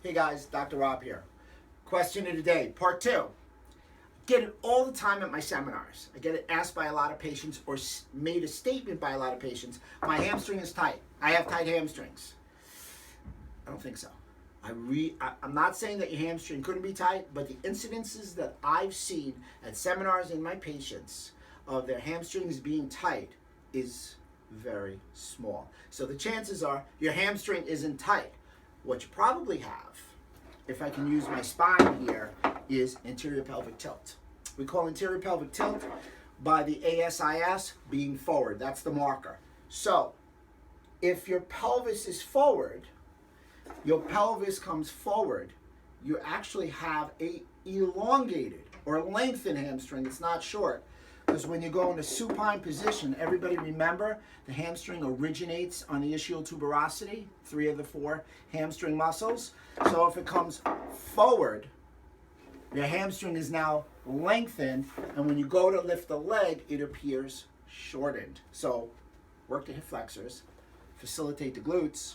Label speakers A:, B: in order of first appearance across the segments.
A: Hey guys, Dr. Rob here. Question of the day, part 2. Get it all the time at my seminars. I get it asked by a lot of patients or made a statement by a lot of patients. My hamstring is tight. I have tight hamstrings. I don't think so. I'm not saying that your hamstring couldn't be tight, but the incidences that I've seen at seminars in my patients of their hamstrings being tight is very small. So the chances are your hamstring isn't tight. What you probably have, if I can use my spine here, is anterior pelvic tilt. We call anterior pelvic tilt by the ASIS being forward. That's the marker. So if your pelvis is forward, your pelvis comes forward, you actually have a elongated or lengthened hamstring. It's not short. Because when you go into supine position, everybody remember the hamstring originates on the ischial tuberosity, 3 of the 4 hamstring muscles. So if it comes forward, your hamstring is now lengthened, and when you go to lift the leg, it appears shortened. So work the hip flexors, facilitate the glutes,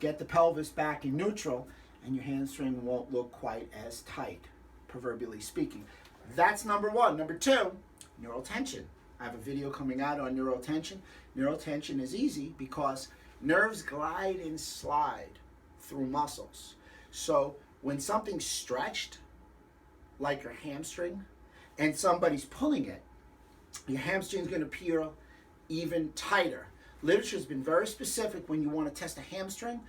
A: get the pelvis back in neutral, and your hamstring won't look quite as tight, proverbially speaking. That's number 1. Number 2, neurotension. I have a video coming out on neurotension. Neurotension is easy because nerves glide and slide through muscles. So when something's stretched, like your hamstring, and somebody's pulling it, your hamstring's going to appear even tighter. Literature's been very specific when you want to test a hamstring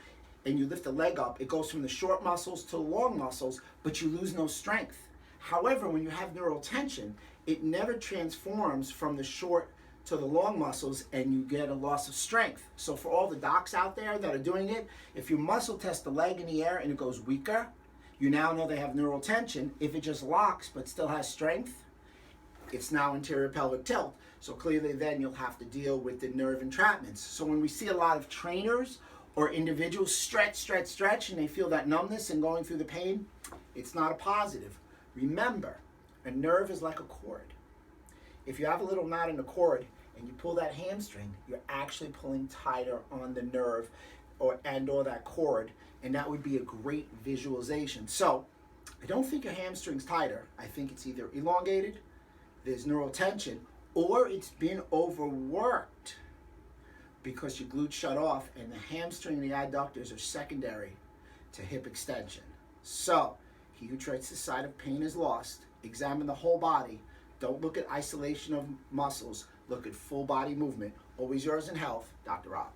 A: and you lift the leg up, it goes from the short muscles to the long muscles, but you lose no strength. However, when you have neurotension, it never transforms from the short to the long muscles and you get a loss of strength. So for all the docs out there that are doing it, if you muscle test the leg in the air and it goes weaker, you now know they have neurotension. If it just locks but still has strength, it's now anterior pelvic tilt. So clearly then you'll have to deal with the nerve entrapments. So when we see a lot of trainers or individuals stretch, and they feel that numbness and going through the pain, it's not a positive. Remember, a nerve is like a cord. If you have a little knot in the cord and you pull that hamstring, you're actually pulling tighter on the nerve or that cord, and that would be a great visualization. So I don't think your hamstring's tighter. I think it's either elongated, there's neurotension, or it's been overworked because your glutes shut off and the hamstring and the adductors are secondary to hip extension. So he who treads the side of pain is lost. Examine the whole body. Don't look at isolation of muscles. Look at full body movement. Always yours in health, Dr. Rob.